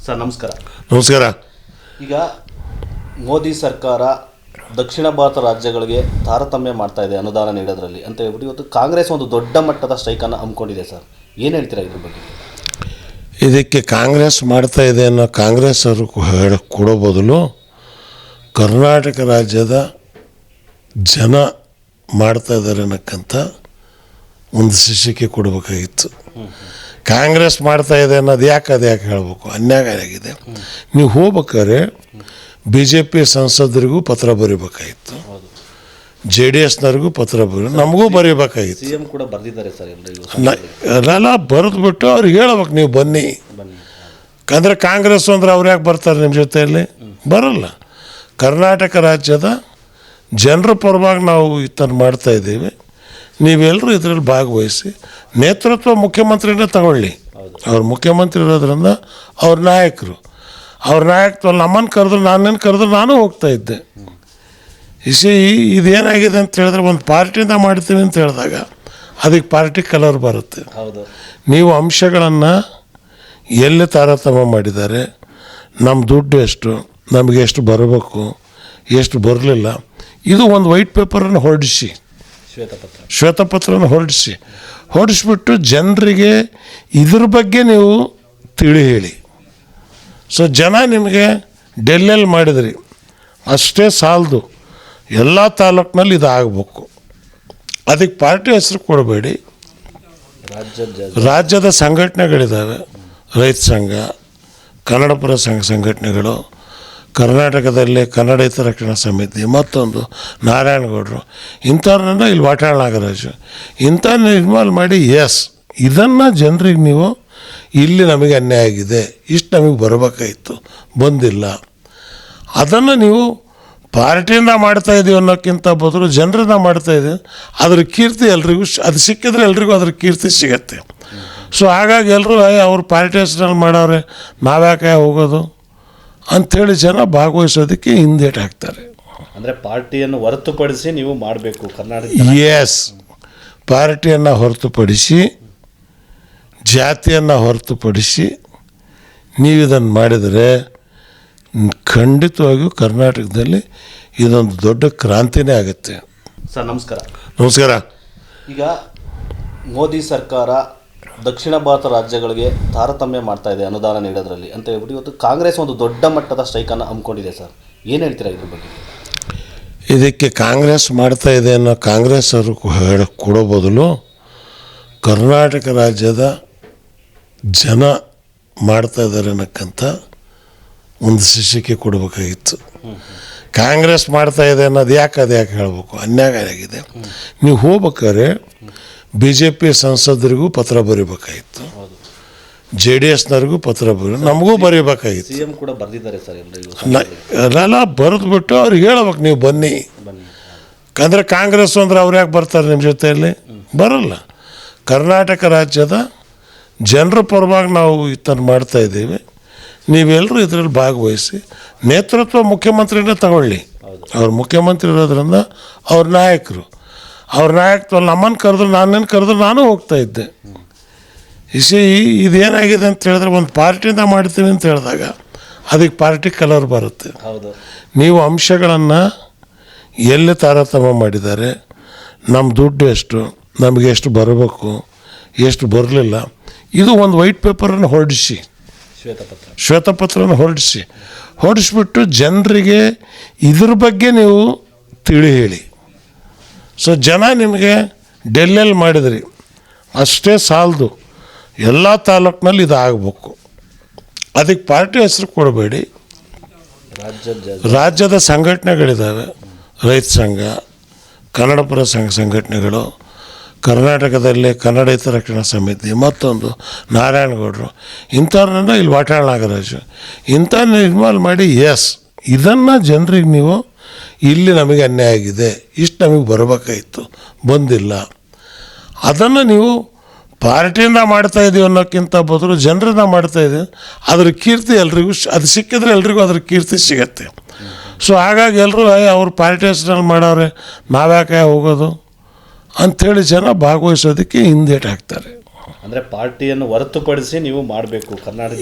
Sir ನಮಸ್ಕಾರ. ನಮಸ್ಕಾರ. ಈಗ ಮೋದಿ ಸರ್ಕಾರ ದಕ್ಷಿಣ ಭಾರತ ರಾಜ್ಯಗಳಿಗೆ ತಾರತಮ್ಯ ಮಾಡ್ತಾ ಇದೆ ಅನುದಾನ ನೀಡೋದ್ರಲ್ಲಿ ಅಂತ ಹೇಳ್ಬಿಟ್ಟು ಇವತ್ತು ಕಾಂಗ್ರೆಸ್ ಒಂದು ದೊಡ್ಡ ಮಟ್ಟದ ಸ್ಟ್ರೈಕನ್ನು ಹಮ್ಮಿಕೊಂಡಿದೆ ಸರ್. ಏನು ಹೇಳ್ತೀರಾ ಇದ್ರ ಬಗ್ಗೆ? ಇದಕ್ಕೆ ಕಾಂಗ್ರೆಸ್ ಮಾಡ್ತಾ ಇದೆ ಅನ್ನೋ ಕಾಂಗ್ರೆಸ್ ಅವರು ಕೊಡೋ ಬದಲು ಕರ್ನಾಟಕ ರಾಜ್ಯದ ಜನ ಮಾಡ್ತಾ ಇದ್ದಾರೆ ಅನ್ನಕ್ಕಂತ ಒಂದು ಶಿಕ್ಷೆ ಕೊಡಬೇಕಾಗಿತ್ತು. ಕಾಂಗ್ರೆಸ್ ಮಾಡ್ತಾ ಇದೆ ಅನ್ನೋದು ಯಾಕೆ ಹೇಳಬೇಕು? ಅನ್ಯಾಯ ಆಗಿದೆ. ನೀವು ಹೋಗ್ಬೇಕಾದ್ರೆ BJP ಸಂಸದರಿಗೂ ಪತ್ರ ಬರೀಬೇಕಾಗಿತ್ತು, JDSನವ್ರಿಗೂ ಪತ್ರ ನಮಗೂ ಬರೀಬೇಕಾಗಿತ್ತು. CM ಕೂಡ ಬರೆದಿದ್ದಾರೆ ಸರ್. ಎಲ್ಲ ಬರೆದ್ಬಿಟ್ಟು ಅವ್ರಿಗೆ ಹೇಳ್ಬೇಕು, ನೀವು ಬನ್ನಿ. ಅಂದರೆ ಕಾಂಗ್ರೆಸ್ ಅಂದ್ರೆ ಅವ್ರು ಯಾಕೆ ಬರ್ತಾರೆ ನಿಮ್ಮ ಜೊತೆಯಲ್ಲಿ? ಬರಲ್ಲ. ಕರ್ನಾಟಕ ರಾಜ್ಯದ ಜನರ ಪರವಾಗಿ ನಾವು ಇದನ್ನು ಮಾಡ್ತಾಯಿದ್ದೀವಿ, ನೀವೆಲ್ಲರೂ ಇದರಲ್ಲಿ ಭಾಗವಹಿಸಿ. ನೇತೃತ್ವ ಮುಖ್ಯಮಂತ್ರಿನೇ ತಗೊಳ್ಳಿ. ಅವ್ರು ಮುಖ್ಯಮಂತ್ರಿ ಇರೋದ್ರಿಂದ ಅವ್ರ ನಾಯಕರು, ಅವ್ರ ನಾಯಕತ್ವ ನಮ್ಮನ್ನು ಕರೆದ್ರು, ನಾನೇನು ಕರೆದ್ರು ನಾನು ಹೋಗ್ತಾಯಿದ್ದೆ. ಇದೇನಾಗಿದೆ ಅಂತ ಹೇಳಿದ್ರೆ, ಒಂದು ಪಾರ್ಟಿಯಿಂದ ಮಾಡ್ತೀವಿ ಅಂತ ಹೇಳಿದಾಗ ಅದಕ್ಕೆ ಪಾರ್ಟಿ ಕಲರ್ ಬರುತ್ತೆ. ನೀವು ಅಂಶಗಳನ್ನು ಎಲ್ಲಿ ತಾರತಮ್ಯ ಮಾಡಿದ್ದಾರೆ, ನಮ್ಮ ದುಡ್ಡು ಎಷ್ಟು, ನಮಗೆ ಎಷ್ಟು ಬರಬೇಕು, ಎಷ್ಟು ಬರಲಿಲ್ಲ, ಇದು ಒಂದು ವೈಟ್ ಪೇಪರನ್ನು ಹೊರಡಿಸಿ, ಶ್ವೇತಪತ್ರನ ಹೊರಡಿಸ್ಬಿಟ್ಟು ಜನರಿಗೆ ಇದ್ರ ಬಗ್ಗೆ ನೀವು ತಿಳಿ ಹೇಳಿ. ಸೊ ಜನ ನಿಮಗೆ ಡೆಲ್ಲಿಯಲ್ಲಿ ಮಾಡಿದ್ರಿ ಅಷ್ಟೇ ಸಾಲದು, ಎಲ್ಲ ತಾಲೂಕಿನಲ್ಲಿ ಇದು ಆಗಬೇಕು. ಅದಕ್ಕೆ ಪಾರ್ಟಿ ಹೆಸರು ಕೊಡಬೇಡಿ. ರಾಜ್ಯದ ಸಂಘಟನೆಗಳಿದ್ದಾವೆ, ರೈತ ಸಂಘ, ಕನ್ನಡಪರ ಸಂಘಟನೆಗಳು, ಕರ್ನಾಟಕದಲ್ಲಿ ಕನ್ನಡ ಹಿತರಕ್ಷಣಾ ಸಮಿತಿ, ಮತ್ತೊಂದು ನಾರಾಯಣಗೌಡರು, ಇಂಥವ್ರನ್ನ ಇಲ್ಲಿ ವಾಟಾಳ್ ನಾಗರಾಜು, ಇಂಥವ್ರನ್ನ ಇನ್ವಾಲ್ವ್ ಮಾಡಿ ಇದನ್ನು ಜನರಿಗೆ ನೀವು ಇಲ್ಲಿ ನಮಗೆ ಅನ್ಯಾಯ ಆಗಿದೆ, ಇಷ್ಟು ನಮಗೆ ಬರಬೇಕಾಗಿತ್ತು, ಬಂದಿಲ್ಲ, ಅದನ್ನು ನೀವು ಪಾರ್ಟಿಯಿಂದ ಮಾಡ್ತಾಯಿದ್ದೀವಿ ಅನ್ನೋಕ್ಕಿಂತ ಬದಲು ಜನರಿಂದ ಮಾಡ್ತಾಯಿದ್ದೀವಿ. ಅದ್ರ ಕೀರ್ತಿ ಎಲ್ರಿಗೂ ಅದು ಸಿಕ್ಕಿದ್ರೆ ಎಲ್ರಿಗೂ ಅದ್ರ ಕೀರ್ತಿ ಸಿಗತ್ತೆ. ಸೊ ಹಾಗಾಗಿ ಎಲ್ಲರೂ ಅವ್ರ ಪಾರ್ಟಿ ಹೆಸರಲ್ಲಿ ಮಾಡವ್ರೆ, ನಾವ್ಯಾಕೆ ಹೋಗೋದು ಅಂಥೇಳಿ ಜನ ಭಾಗವಹಿಸೋದಕ್ಕೆ ಹಿಂದೇಟು ಹಾಕ್ತಾರೆ. ಅಂದರೆ ಪಾರ್ಟಿಯನ್ನು ಹೊರತುಪಡಿಸಿ ನೀವು ಮಾಡಬೇಕು ಕರ್ನಾಟಕ. ಪಾರ್ಟಿಯನ್ನು ಹೊರತುಪಡಿಸಿ, ಜಾತಿಯನ್ನು ಹೊರತುಪಡಿಸಿ ನೀವು ಇದನ್ನು ಮಾಡಿದರೆ ಖಂಡಿತವಾಗಿಯೂ ಕರ್ನಾಟಕದಲ್ಲಿ ಇದೊಂದು ದೊಡ್ಡ ಕ್ರಾಂತಿನೇ ಆಗುತ್ತೆ. ಸರ್ ನಮಸ್ಕಾರ. ನಮಸ್ಕಾರ. ಈಗ ಮೋದಿ ಸರ್ಕಾರ ದಕ್ಷಿಣ ಭಾರತ ರಾಜ್ಯಗಳಿಗೆ ತಾರತಮ್ಯ ಮಾಡ್ತಾ ಇದೆ ಅನುದಾನ ನೀಡೋದ್ರಲ್ಲಿ ಅಂತ ಹೇಳ್ಬಿಟ್ಟು ಇವತ್ತು ಕಾಂಗ್ರೆಸ್ ಒಂದು ದೊಡ್ಡ ಮಟ್ಟದ ಸ್ಟ್ರೈಕನ್ನು ಹಮ್ಮಿಕೊಂಡಿದೆ ಸರ್. ಏನು ಹೇಳ್ತೀರಾ ಇದ್ರ ಬಗ್ಗೆ? ಇದಕ್ಕೆ ಕಾಂಗ್ರೆಸ್ ಮಾಡ್ತಾ ಇದೆ ಅನ್ನೋ ಕಾಂಗ್ರೆಸ್ ಅವರು ಕೊಡೋ ಬದಲು ಕರ್ನಾಟಕ ರಾಜ್ಯದ ಜನ ಮಾಡ್ತಾ ಇದ್ದಾರೆ ಅನ್ನಕ್ಕಂತ ಒಂದು ಶಿಕ್ಷೆ ಕೊಡಬೇಕಾಗಿತ್ತು. ಕಾಂಗ್ರೆಸ್ ಮಾಡ್ತಾ ಇದೆ ಅನ್ನೋದು ಯಾಕೆ ಹೇಳಬೇಕು? ಅನ್ಯಾಯ ಆಗಿದೆ. ನೀವು ಹೋಗ್ಬೇಕಾದ್ರೆ BJP ಸಂಸದರಿಗೂ ಪತ್ರ ಬರೀಬೇಕಾಗಿತ್ತು, JDSನವ್ರಿಗೂ ಪತ್ರ ನಮಗೂ ಬರೀಬೇಕಾಗಿತ್ತು. CM ಕೂಡ ಬರೆದಿದ್ದಾರೆ ಸರ್. ಎಲ್ಲ ಬರೆದ್ಬಿಟ್ಟು ಅವ್ರಿಗೆ ಹೇಳ್ಬೇಕು, ನೀವು ಬನ್ನಿ. ಅಂದರೆ ಕಾಂಗ್ರೆಸ್ ಅಂದ್ರೆ ಅವ್ರು ಯಾಕೆ ಬರ್ತಾರೆ ನಿಮ್ಮ ಜೊತೆಯಲ್ಲಿ? ಬರಲ್ಲ. ಕರ್ನಾಟಕ ರಾಜ್ಯದ ಜನರ ಪರವಾಗಿ ನಾವು ಇದನ್ನು ಮಾಡ್ತಾಯಿದ್ದೀವಿ, ನೀವೆಲ್ಲರೂ ಇದರಲ್ಲಿ ಭಾಗವಹಿಸಿ. ನೇತೃತ್ವ ಮುಖ್ಯಮಂತ್ರಿನೇ ತಗೊಳ್ಳಿ. ಅವ್ರು ಮುಖ್ಯಮಂತ್ರಿ ಇರೋದ್ರಿಂದ ಅವ್ರ ನಾಯಕರು, ಅವ್ರ ನಾಯಕತ್ವ ನಮ್ಮನ್ನು ಕರೆದ್ರು, ನಾನೇನು ಕರೆದ್ರು ನಾನು ಹೋಗ್ತಾಯಿದ್ದೆ. ಇದೇನಾಗಿದೆ ಅಂತ ಹೇಳಿದ್ರೆ, ಒಂದು ಪಾರ್ಟಿಯಿಂದ ಮಾಡ್ತೀವಿ ಅಂತ ಹೇಳಿದಾಗ ಅದಕ್ಕೆ ಪಾರ್ಟಿ ಕಲರ್ ಬರುತ್ತೆ. ನೀವು ಅಂಶಗಳನ್ನು ಎಲ್ಲಿ ತಾರತಮ್ಯ ಮಾಡಿದ್ದಾರೆ, ನಮ್ಮ ದುಡ್ಡು ಎಷ್ಟು, ನಮಗೆ ಎಷ್ಟು ಬರಬೇಕು, ಎಷ್ಟು ಬರಲಿಲ್ಲ, ಇದು ಒಂದು ವೈಟ್ ಪೇಪರನ್ನು ಹೊರಡಿಸಿ, ಶ್ವೇತಪತ್ರನ ಹೊರಡಿಸ್ಬಿಟ್ಟು ಜನರಿಗೆ ಇದ್ರ ಬಗ್ಗೆ ನೀವು ತಿಳಿ ಹೇಳಿ. ಸೊ ಜನ ನಿಮಗೆ ಡೆಲ್ಲಿಯಲ್ಲಿ ಮಾಡಿದ್ರಿ ಅಷ್ಟೇ ಸಾಲದು, ಎಲ್ಲ ತಾಲೂಕಿನಲ್ಲಿ ಇದು ಆಗಬೇಕು. ಅದಕ್ಕೆ ಪಾರ್ಟಿ ಹೆಸರು ಕೊಡಬೇಡಿ. ರಾಜ್ಯದ ಸಂಘಟನೆಗಳಿದ್ದಾವೆ, ರೈತ ಸಂಘ, ಕನ್ನಡಪರ ಸಂಘಟನೆಗಳು, ಕರ್ನಾಟಕದಲ್ಲಿ ಕನ್ನಡ ಹಿತರಕ್ಷಣಾ ಸಮಿತಿ, ಮತ್ತೊಂದು ನಾರಾಯಣಗೌಡರು, ಇಂಥವ್ರನ್ನ ಇಲ್ಲಿ ವಾಟಾಳ್ ನಾಗರಾಜು, ಇಂಥವ್ರನ್ನ ಇನ್ವಾಲ್ವ್ ಮಾಡಿ ಇದನ್ನು ಜನರಿಗೆ ನೀವು ಇಲ್ಲಿ ನಮಗೆ ಅನ್ಯಾಯ ಆಗಿದೆ, ಇಷ್ಟು ನಮಗೆ ಬರಬೇಕಾಗಿತ್ತು, ಬಂದಿಲ್ಲ, ಅದನ್ನು ನೀವು ಪಾರ್ಟಿಯಿಂದ ಮಾಡ್ತಾಯಿದ್ದೀವಿ ಅನ್ನೋಕ್ಕಿಂತ ಬದಲು ಜನರಿಂದ ಮಾಡ್ತಾಯಿದ್ದೀವಿ. ಅದ್ರ ಕೀರ್ತಿ ಎಲ್ರಿಗೂ ಅದು ಸಿಕ್ಕಿದ್ರೆ ಎಲ್ರಿಗೂ ಅದ್ರ ಕೀರ್ತಿ ಸಿಗತ್ತೆ. ಸೊ ಹಾಗಾಗಿ ಎಲ್ಲರೂ ಅವ್ರ ಪಾರ್ಟಿ ಹೆಸರಲ್ಲಿ ಮಾಡವ್ರೆ, ನಾವ್ಯಾಕೆ ಹೋಗೋದು ಅಂಥೇಳಿ ಜನ ಭಾಗವಹಿಸೋದಕ್ಕೆ ಹಿಂದೇಟು ಹಾಕ್ತಾರೆ. ಅಂದರೆ ಪಾರ್ಟಿಯನ್ನು ಹೊರತುಪಡಿಸಿ ನೀವು ಮಾಡಬೇಕು ಕರ್ನಾಟಕ.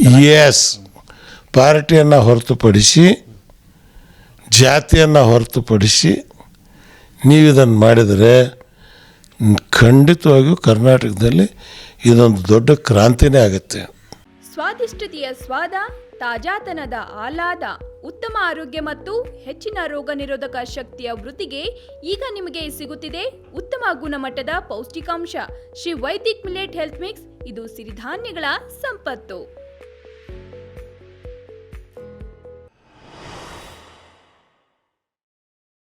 ಪಾರ್ಟಿಯನ್ನು ಹೊರತುಪಡಿಸಿ, ಜಾತಿಯನ್ನು ಹೊರತುಪಡಿಸಿ ನೀವು ಇದನ್ನು ಮಾಡಿದರೆ ಖಂಡಿತವಾಗಿಯೂ ಕರ್ನಾಟಕದಲ್ಲಿ ಇದೊಂದು ದೊಡ್ಡ ಕ್ರಾಂತಿನೇ ಆಗುತ್ತೆ. ಸ್ವಾದಿಷ್ಟತೆಯ ಸ್ವಾದ, ತಾಜಾತನದ ಆಹ್ಲಾದ, ಉತ್ತಮ ಆರೋಗ್ಯ ಮತ್ತು ಹೆಚ್ಚಿನ ರೋಗ ನಿರೋಧಕ ಶಕ್ತಿಯ ವೃದ್ಧಿಗೆ ಈಗ ನಿಮಗೆ ಸಿಗುತ್ತಿದೆ ಉತ್ತಮ ಗುಣಮಟ್ಟದ ಪೌಷ್ಟಿಕಾಂಶ Shri Vaidik millet health mix. ಇದು ಸಿರಿಧಾನ್ಯಗಳ ಸಂಪತ್ತು.